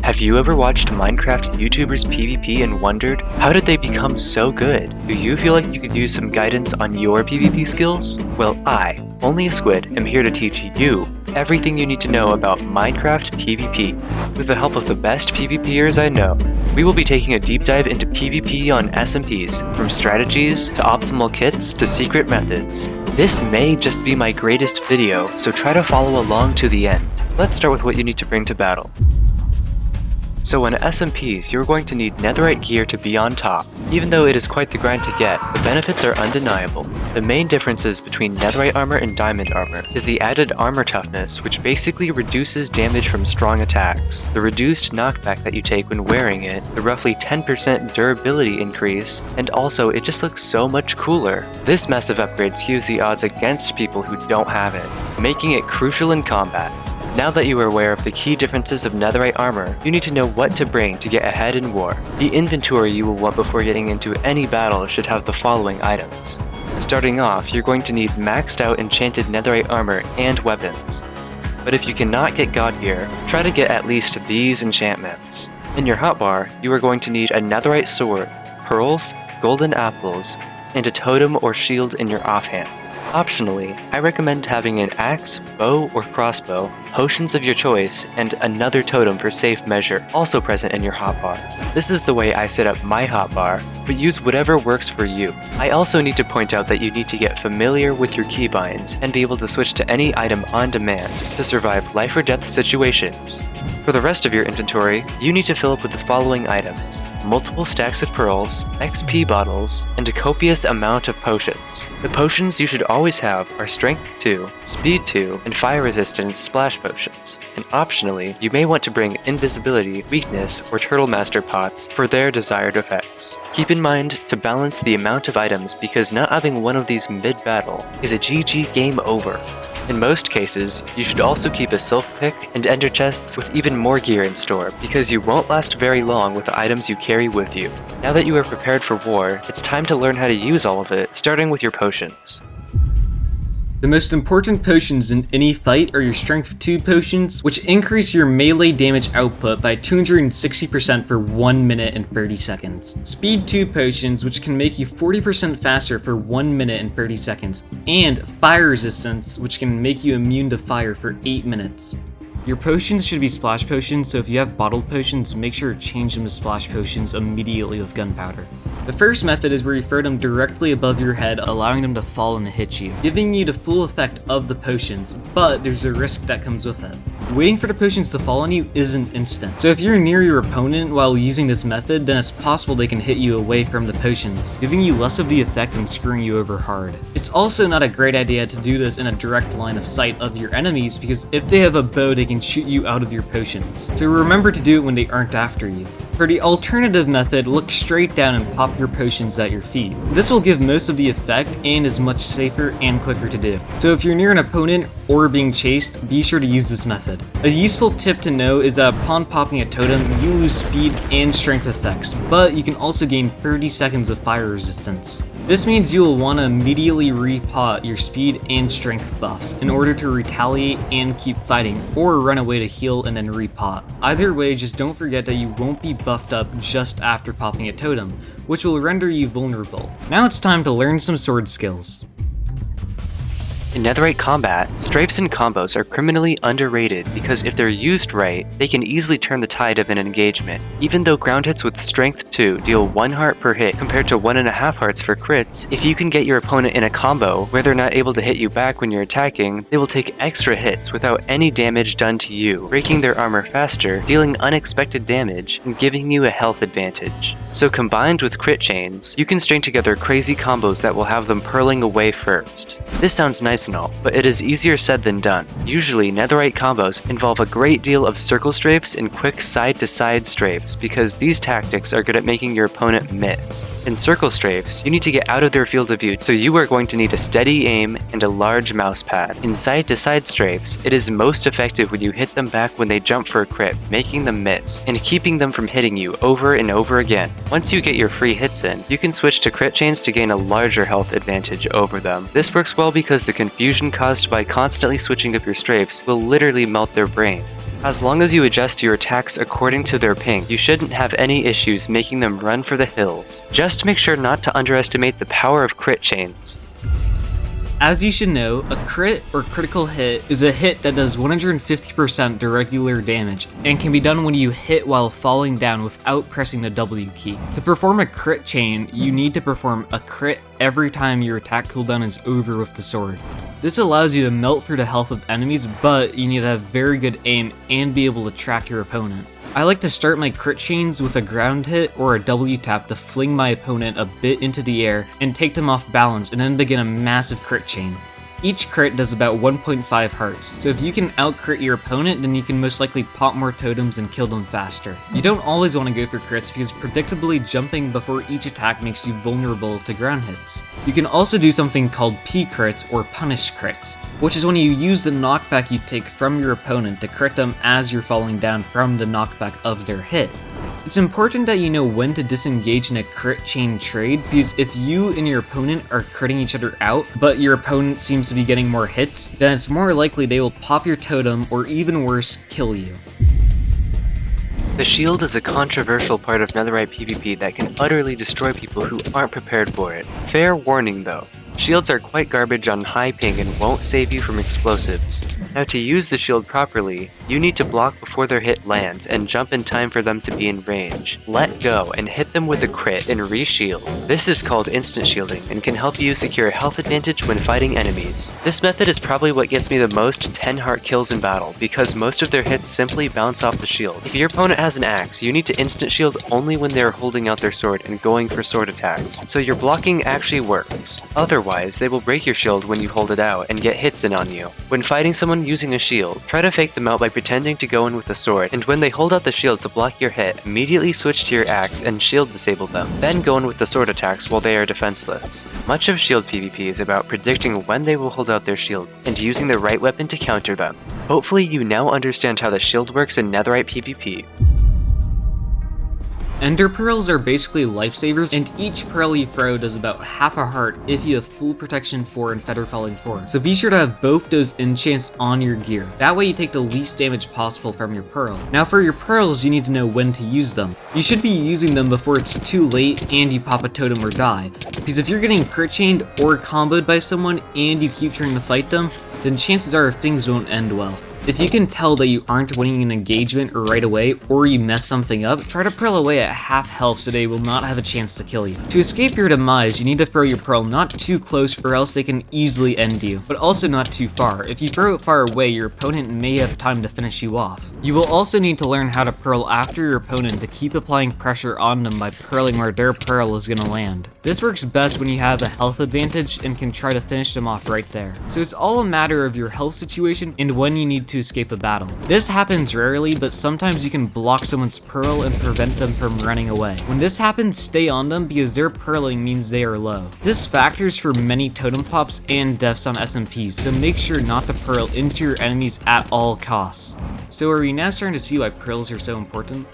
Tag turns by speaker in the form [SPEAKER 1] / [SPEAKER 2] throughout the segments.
[SPEAKER 1] Have you ever watched Minecraft YouTubers PvP and wondered, how did they become so good? Do you feel like you could use some guidance on your PvP skills? Well, I, only a Squid, am here to teach you everything you need to know about Minecraft PvP. With the help of the best PvPers I know, we will be taking a deep dive into PvP on SMPs, from strategies to optimal kits to secret methods. This may just be my greatest video, so try to follow along to the end. Let's start with what you need to bring to battle. So in SMPs, you're going to need netherite gear to be on top. Even though it is quite the grind to get, the benefits are undeniable. The main differences between netherite armor and diamond armor is the added armor toughness, which basically reduces damage from strong attacks, the reduced knockback that you take when wearing it, the roughly 10% durability increase, and also it just looks so much cooler. This massive upgrade skews the odds against people who don't have it, making it crucial in combat. Now that you are aware of the key differences of netherite armor, you need to know what to bring to get ahead in war. The inventory you will want before getting into any battle should have the following items. Starting off, you're going to need maxed out enchanted netherite armor and weapons. But if you cannot get god gear, try to get at least these enchantments. In your hotbar, you are going to need a netherite sword, pearls, golden apples, and a totem or shield in your offhand. Optionally, I recommend having an axe, bow, or crossbow, potions of your choice, and another totem for safe measure, also present in your hotbar. This is the way I set up my hotbar, but use whatever works for you. I also need to point out that you need to get familiar with your keybinds and be able to switch to any item on demand to survive life or death situations. For the rest of your inventory, you need to fill up with the following items: multiple stacks of pearls, XP bottles, and a copious amount of potions. The potions you should always have are Strength 2, Speed 2, and Fire Resistance splash potions. And optionally, you may want to bring Invisibility, Weakness, or Turtle Master pots for their desired effects. Keep in mind to balance the amount of items, because not having one of these mid-battle is a GG game over. In most cases, you should also keep a silk pick and ender chests with even more gear in store, because you won't last very long with the items you carry with you. Now that you are prepared for war, it's time to learn how to use all of it, starting with your potions.
[SPEAKER 2] The most important potions in any fight are your Strength 2 potions, which increase your melee damage output by 260% for 1 minute and 30 seconds. Speed 2 potions, which can make you 40% faster for 1 minute and 30 seconds. And Fire Resistance, which can make you immune to fire for 8 minutes. Your potions should be splash potions, so if you have bottled potions, make sure to change them to splash potions immediately with gunpowder. The first method is where you throw them directly above your head, allowing them to fall and hit you, giving you the full effect of the potions, but there's a risk that comes with it. Waiting for the potions to fall on you isn't instant, so if you're near your opponent while using this method, then it's possible they can hit you away from the potions, giving you less of the effect and screwing you over hard. It's also not a great idea to do this in a direct line of sight of your enemies, because if they have a bow, they can shoot you out of your potions, so remember to do it when they aren't after you. For the alternative method, look straight down and pop your potions at your feet. This will give most of the effect and is much safer and quicker to do. So if you're near an opponent or being chased, be sure to use this method. A useful tip to know is that upon popping a totem, you lose speed and strength effects, but you can also gain 30 seconds of fire resistance. This means you will want to immediately repot your speed and strength buffs in order to retaliate and keep fighting, or run away to heal and then repot. Either way, just don't forget that you won't be buffed up just after popping a totem, which will render you vulnerable. Now it's time to learn some sword skills.
[SPEAKER 1] In netherite combat, strafes and combos are criminally underrated because if they're used right, they can easily turn the tide of an engagement. Even though ground hits with Strength 2 deal 1 heart per hit compared to 1.5 hearts for crits, if you can get your opponent in a combo where they're not able to hit you back when you're attacking, they will take extra hits without any damage done to you, breaking their armor faster, dealing unexpected damage, and giving you a health advantage. So combined with crit chains, you can string together crazy combos that will have them purling away first. This sounds nice and all, but it is easier said than done. Usually, netherite combos involve a great deal of circle strafes and quick side-to-side strafes, because these tactics are good at making your opponent miss. In circle strafes, you need to get out of their field of view, so you are going to need a steady aim and a large mouse pad. In side-to-side strafes, it is most effective when you hit them back when they jump for a crit, making them miss, and keeping them from hitting you over and over again. Once you get your free hits in, you can switch to crit chains to gain a larger health advantage over them. This works well because the confusion caused by constantly switching up your strafes will literally melt their brain. As long as you adjust your attacks according to their ping, you shouldn't have any issues making them run for the hills. Just make sure not to underestimate the power of crit chains.
[SPEAKER 2] As you should know, a crit or critical hit is a hit that does 150% to regular damage and can be done when you hit while falling down without pressing the W key. To perform a crit chain, you need to perform a crit every time your attack cooldown is over with the sword. This allows you to melt through the health of enemies, but you need to have very good aim and be able to track your opponent. I like to start my crit chains with a ground hit or a W tap to fling my opponent a bit into the air and take them off balance, and then begin a massive crit chain. Each crit does about 1.5 hearts, so if you can out-crit your opponent, then you can most likely pop more totems and kill them faster. You don't always want to go for crits because predictably jumping before each attack makes you vulnerable to ground hits. You can also do something called P-crits or punish crits, which is when you use the knockback you take from your opponent to crit them as you're falling down from the knockback of their hit. It's important that you know when to disengage in a crit chain trade, because if you and your opponent are critting each other out, but your opponent seems to be getting more hits, then it's more likely they will pop your totem or even worse, kill you.
[SPEAKER 1] The shield is a controversial part of netherite PvP that can utterly destroy people who aren't prepared for it. Fair warning though, shields are quite garbage on high ping and won't save you from explosives. Now to use the shield properly, you need to block before their hit lands and jump in time for them to be in range. Let go and hit them with a crit and re-shield. This is called instant shielding and can help you secure a health advantage when fighting enemies. This method is probably what gets me the most 10 heart kills in battle because most of their hits simply bounce off the shield. If your opponent has an axe, you need to instant shield only when they are holding out their sword and going for sword attacks, so your blocking actually works. Otherwise, they will break your shield when you hold it out and get hits in on you. When fighting someone using a shield, try to fake them out by pretending to go in with a sword, and when they hold out the shield to block your hit, immediately switch to your axe and shield disable them, then go in with the sword attacks while they are defenseless. Much of shield PvP is about predicting when they will hold out their shield, and using the right weapon to counter them. Hopefully you now understand how the shield works in netherite PvP.
[SPEAKER 2] Ender pearls are basically lifesavers, and each pearl you throw does about half a heart if you have full protection 4 and feather falling 4. So be sure to have both those enchants on your gear. That way you take the least damage possible from your pearl. Now for your pearls, you need to know when to use them. You should be using them before it's too late and you pop a totem or die. Because if you're getting crit chained or comboed by someone and you keep trying to fight them, then chances are things won't end well. If you can tell that you aren't winning an engagement right away, or you mess something up, try to pearl away at half health so they will not have a chance to kill you. To escape your demise, you need to throw your pearl not too close or else they can easily end you, but also not too far. If you throw it far away, your opponent may have time to finish you off. You will also need to learn how to pearl after your opponent to keep applying pressure on them by pearling where their pearl is going to land. This works best when you have a health advantage and can try to finish them off right there. So it's all a matter of your health situation and when you need to escape a battle. This happens rarely, but sometimes you can block someone's pearl and prevent them from running away. When this happens, stay on them because their pearling means they are low. This factors for many totem pops and deaths on SMPs, so make sure not to pearl into your enemies at all costs. So are you now starting to see why pearls are so important?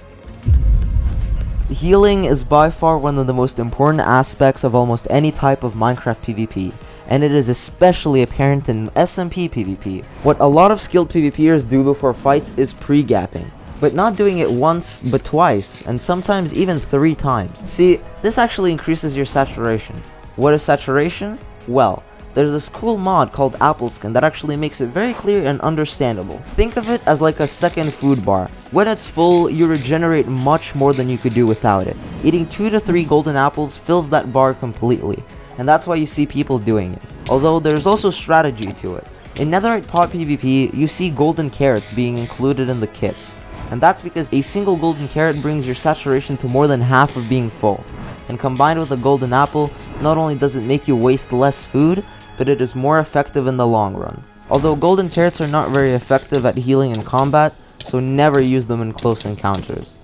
[SPEAKER 3] Healing is by far one of the most important aspects of almost any type of Minecraft PvP, and it is especially apparent in SMP PvP. What a lot of skilled PvPers do before fights is pre-gapping, but not doing it once, but twice, and sometimes even 3 times. See, this actually increases your saturation. What is saturation? Well, there's this cool mod called Apple Skin that actually makes it very clear and understandable. Think of it as like a second food bar. When it's full, you regenerate much more than you could do without it. Eating 2 to 3 golden apples fills that bar completely, and that's why you see people doing it. Although there's also strategy to it. In netherite pot PvP, you see golden carrots being included in the kits, and that's because a single golden carrot brings your saturation to more than half of being full. And combined with a golden apple, not only does it make you waste less food, but it is more effective in the long run. Although golden carrots are not very effective at healing in combat, so never use them in close encounters.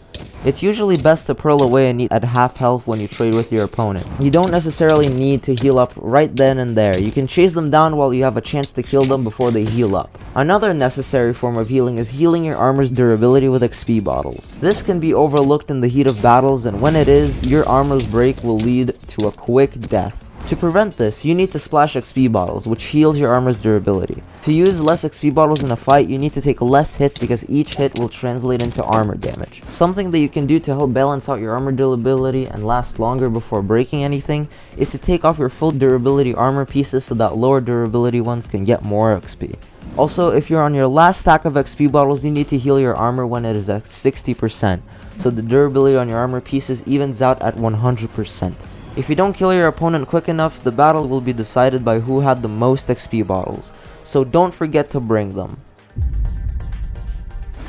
[SPEAKER 3] It's usually best to pearl away and eat at half health when you trade with your opponent. You don't necessarily need to heal up right then and there. You can chase them down while you have a chance to kill them before they heal up. Another necessary form of healing is healing your armor's durability with XP bottles. This can be overlooked in the heat of battles, and when it is, your armor's break will lead to a quick death. To prevent this, you need to splash XP bottles, which heals your armor's durability. To use less XP bottles in a fight, you need to take less hits because each hit will translate into armor damage. Something that you can do to help balance out your armor durability and last longer before breaking anything is to take off your full durability armor pieces so that lower durability ones can get more XP. Also, if you're on your last stack of XP bottles, you need to heal your armor when it is at 60%, so the durability on your armor pieces evens out at 100%. If you don't kill your opponent quick enough, the battle will be decided by who had the most XP bottles, so don't forget to bring them.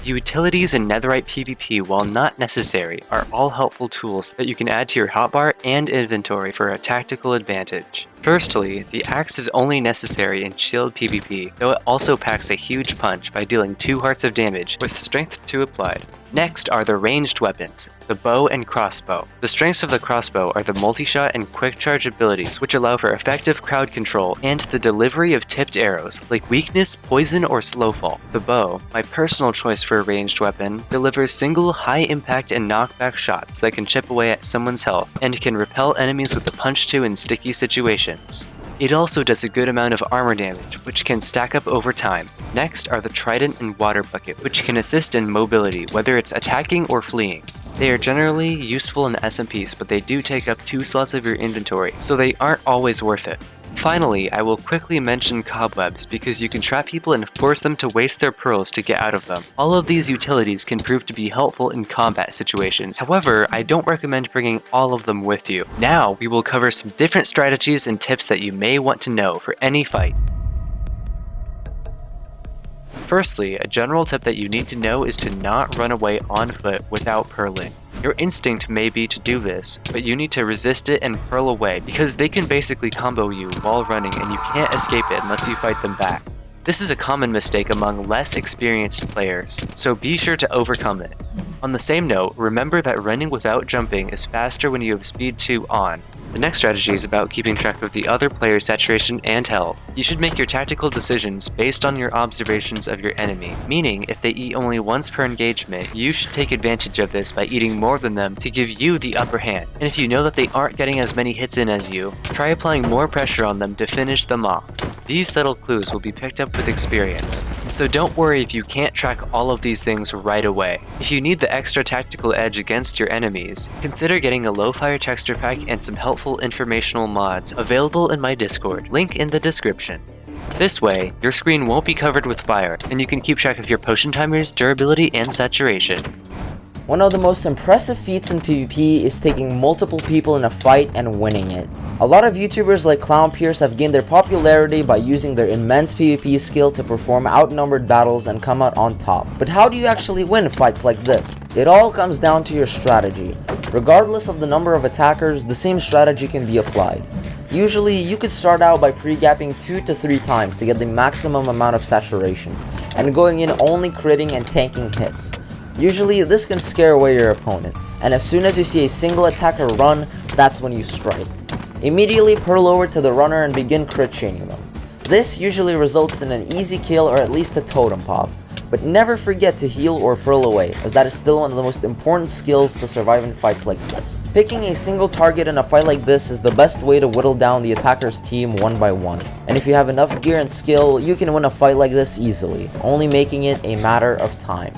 [SPEAKER 1] Utilities in netherite PvP, while not necessary, are all helpful tools that you can add to your hotbar and inventory for a tactical advantage. Firstly, the axe is only necessary in shield PvP, though it also packs a huge punch by dealing 2 hearts of damage with strength 2 applied. Next are the ranged weapons, the bow and crossbow. The strengths of the crossbow are the multi-shot and quick charge abilities, which allow for effective crowd control and the delivery of tipped arrows, like weakness, poison, or slowfall. The bow, my personal choice for a ranged weapon, delivers single high impact and knockback shots that can chip away at someone's health, and can repel enemies with the punch to in sticky situations. It also does a good amount of armor damage, which can stack up over time. Next are the trident and water bucket, which can assist in mobility, whether it's attacking or fleeing. They are generally useful in SMPs, but they do take up 2 slots of your inventory, so they aren't always worth it. Finally, I will quickly mention cobwebs because you can trap people and force them to waste their pearls to get out of them. All of these utilities can prove to be helpful in combat situations. However, I don't recommend bringing all of them with you. Now, we will cover some different strategies and tips that you may want to know for any fight. Firstly, a general tip that you need to know is to not run away on foot without pearling. Your instinct may be to do this, but you need to resist it and pearl away because they can basically combo you while running and you can't escape it unless you fight them back. This is a common mistake among less experienced players, so be sure to overcome it. On the same note, remember that running without jumping is faster when you have speed 2 on. The next strategy is about keeping track of the other player's saturation and health. You should make your tactical decisions based on your observations of your enemy, meaning if they eat only once per engagement, you should take advantage of this by eating more than them to give you the upper hand. And if you know that they aren't getting as many hits in as you, try applying more pressure on them to finish them off. These subtle clues will be picked up with experience, so don't worry if you can't track all of these things right away. If you need the extra tactical edge against your enemies, consider getting a low-fire texture pack and some helpful informational mods available in my Discord, link in the description. This way, your screen won't be covered with fire, and you can keep track of your potion timers, durability, and saturation.
[SPEAKER 3] One of the most impressive feats in PvP is taking multiple people in a fight and winning it. A lot of YouTubers like CLOWNPIERCE have gained their popularity by using their immense PvP skill to perform outnumbered battles and come out on top. But how do you actually win fights like this? It all comes down to your strategy. Regardless of the number of attackers, the same strategy can be applied. Usually, you could start out by pre-gapping 2 to 3 times to get the maximum amount of saturation, and going in only critting and tanking hits. Usually, this can scare away your opponent, and as soon as you see a single attacker run, that's when you strike. Immediately pearl over to the runner and begin crit chaining them. This usually results in an easy kill or at least a totem pop, but never forget to heal or pearl away, as that is still one of the most important skills to survive in fights like this. Picking a single target in a fight like this is the best way to whittle down the attacker's team one by one, and if you have enough gear and skill, you can win a fight like this easily, only making it a matter of time.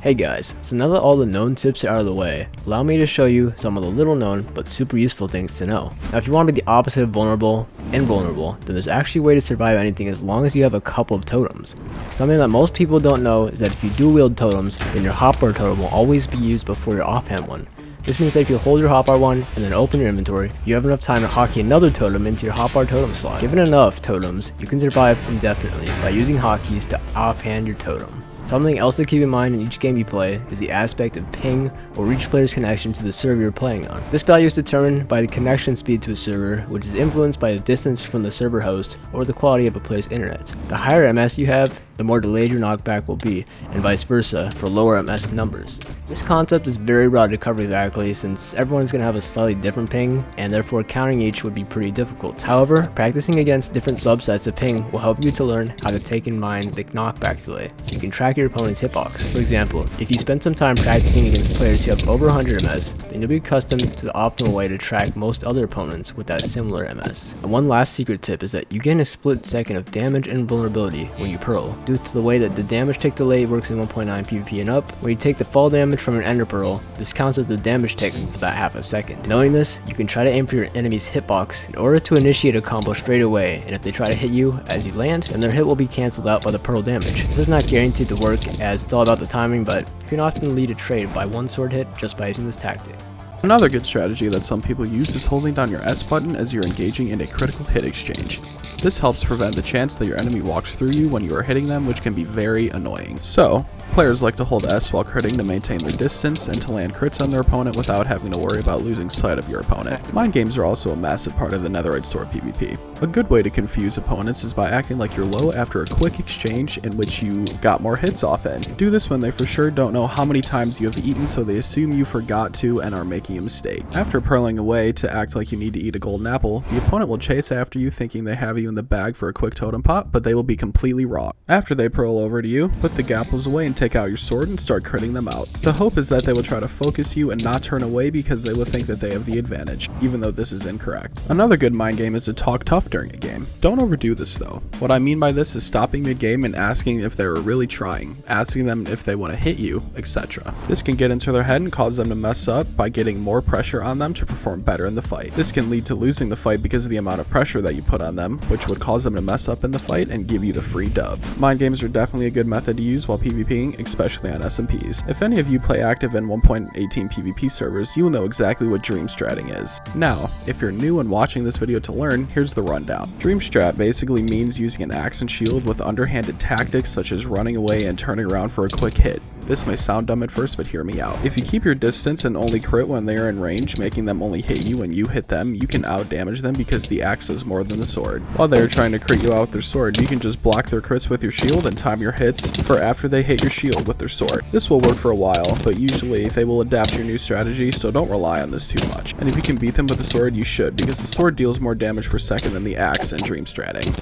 [SPEAKER 4] Hey guys, so now that all the known tips are out of the way, allow me to show you some of the little known but super useful things to know. Now if you want to be the opposite of vulnerable, invulnerable, then there's actually a way to survive anything as long as you have a couple of totems. Something that most people don't know is that if you dual wield totems, then your hotbar totem will always be used before your offhand one. This means that if you hold your hotbar one and then open your inventory, you have enough time to hotkey another totem into your hotbar totem slot. Given enough totems, you can survive indefinitely by using hotkeys to offhand your totem. Something else to keep in mind in each game you play is the aspect of ping or each player's connection to the server you're playing on. This value is determined by the connection speed to a server, which is influenced by the distance from the server host or the quality of a player's internet. The higher MS you have, the the more delayed your knockback will be, and vice versa for lower MS numbers. This concept is very broad to cover exactly, since everyone's going to have a slightly different ping, and therefore counting each would be pretty difficult. However, practicing against different subsets of ping will help you to learn how to take in mind the knockback delay, so you can track your opponent's hitbox. For example, if you spend some time practicing against players who have over 100 MS, then you'll be accustomed to the optimal way to track most other opponents with that similar MS. And one last secret tip is that you gain a split second of damage and vulnerability when you pearl, due to the way that the damage tick delay works in 1.9 PvP and up. When you take the fall damage from an ender pearl, this counts as the damage tick for that half a second. Knowing this, you can try to aim for your enemy's hitbox in order to initiate a combo straight away, and if they try to hit you as you land, then their hit will be cancelled out by the pearl damage. This is not guaranteed to work, as it's all about the timing, but you can often lead a trade by one sword hit just by using this tactic.
[SPEAKER 5] Another good strategy that some people use is holding down your S button as you're engaging in a critical hit exchange. This helps prevent the chance that your enemy walks through you when you are hitting them, which can be very annoying. So, players like to hold S while critting to maintain their distance and to land crits on their opponent without having to worry about losing sight of your opponent. Mind games are also a massive part of the Netherite Sword PvP. A good way to confuse opponents is by acting like you're low after a quick exchange in which you got more hits off in. Do this when they for sure don't know how many times you have eaten, so they assume you forgot to and are making a mistake. After pearling away to act like you need to eat a golden apple, the opponent will chase after you thinking they have you in the bag for a quick totem pop, but they will be completely wrong. After they pearl over to you, put the gapples away and take out your sword and start critting them out. The hope is that they will try to focus you and not turn away because they will think that they have the advantage, even though this is incorrect. Another good mind game is to talk tough during a game. Don't overdo this though. What I mean by this is stopping mid-game and asking if they are really trying, asking them if they want to hit you, etc. This can get into their head and cause them to mess up by getting more pressure on them to perform better in the fight. This can lead to losing the fight because of the amount of pressure that you put on them, which would cause them to mess up in the fight and give you the free dub. Mind games are definitely a good method to use while PvPing, especially on SMPs. If any of you play active in 1.18 PvP servers, you will know exactly what Dream Stratting is. Now, if you're new and watching this video to learn, here's the rundown. Dream Strat basically means using an axe and shield with underhanded tactics such as running away and turning around for a quick hit. This may sound dumb at first, but hear me out. If you keep your distance and only crit when they are in range, making them only hit you when you hit them, you can out damage them because the axe does more than the sword. While they are trying to crit you out with their sword, you can just block their crits with your shield and time your hits for after they hit your shield with their sword. This will work for a while, but usually they will adapt your new strategy, so don't rely on this too much. And if you can beat them with the sword, you should, because the sword deals more damage per second than the axe in Dream Stratting.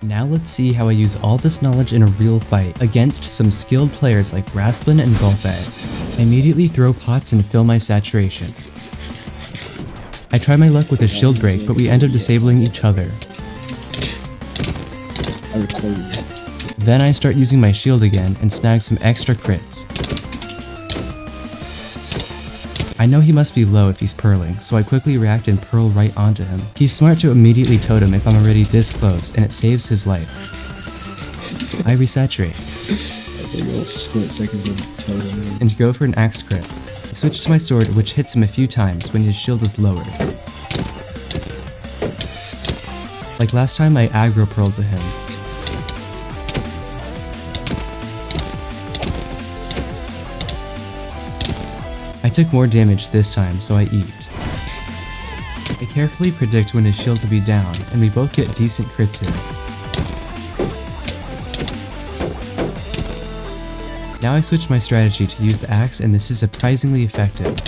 [SPEAKER 6] Now let's see how I use all this knowledge in a real fight against some skilled players like Rasplin and Golfeh. I immediately throw pots and fill my saturation. I try my luck with a shield break, but we end up disabling each other. Then I start using my shield again and snag some extra crits. I know he must be low if he's pearling, so I quickly react and pearl right onto him. He's smart to immediately totem if I'm already this close, and it saves his life. I resaturate. And go for an axe crit. I switch to my sword, which hits him a few times when his shield is lowered. Like last time, I aggro pearl to him. I took more damage this time, so I eat. I carefully predict when his shield will be down, and we both get decent crits in. Now I switch my strategy to use the axe, and this is surprisingly effective.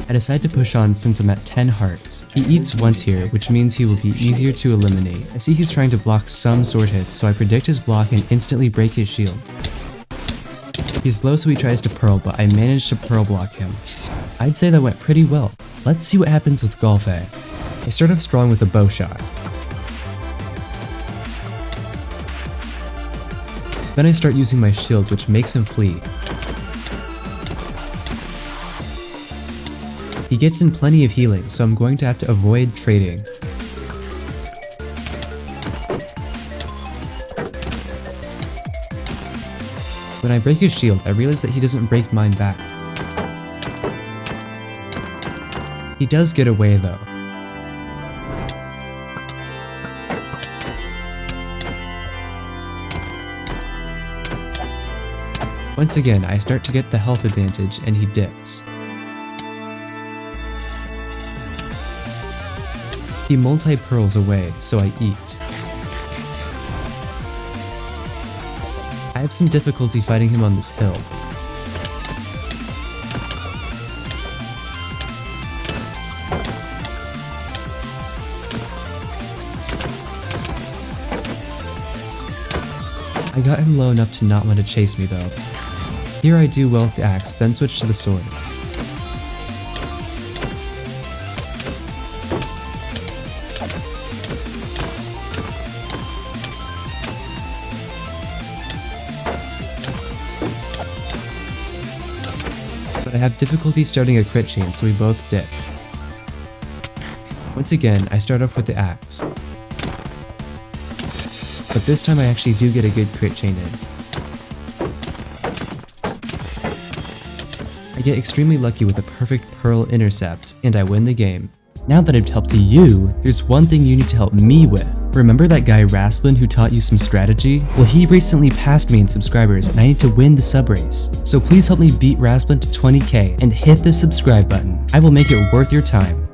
[SPEAKER 6] I decide to push on since I'm at 10 hearts. He eats once here, which means he will be easier to eliminate. I see he's trying to block some sword hits, so I predict his block and instantly break his shield. He's low, so he tries to pearl, but I managed to pearl block him. I'd say that went pretty well. Let's see what happens with Golfeh. I start off strong with a bow shot. Then I start using my shield, which makes him flee. He gets in plenty of healing, so I'm going to have to avoid trading. When I break his shield, I realize that he doesn't break mine back. He does get away though. Once again, I start to get the health advantage and he dips. He multi-pearls away, so I eat. I have some difficulty fighting him on this hill. I got him low enough to not want to chase me though. Here I do well with the axe, then switch to the sword. But I have difficulty starting a crit chain, so we both dip. Once again, I start off with the axe. But this time I actually do get a good crit chain in. I get extremely lucky with a perfect pearl intercept, and I win the game. Now that I've helped you, there's one thing you need to help me with. Remember that guy Rasplin who taught you some strategy? Well, he recently passed me in subscribers and I need to win the sub race. So please help me beat Rasplin to 20k and hit the subscribe button. I will make it worth your time.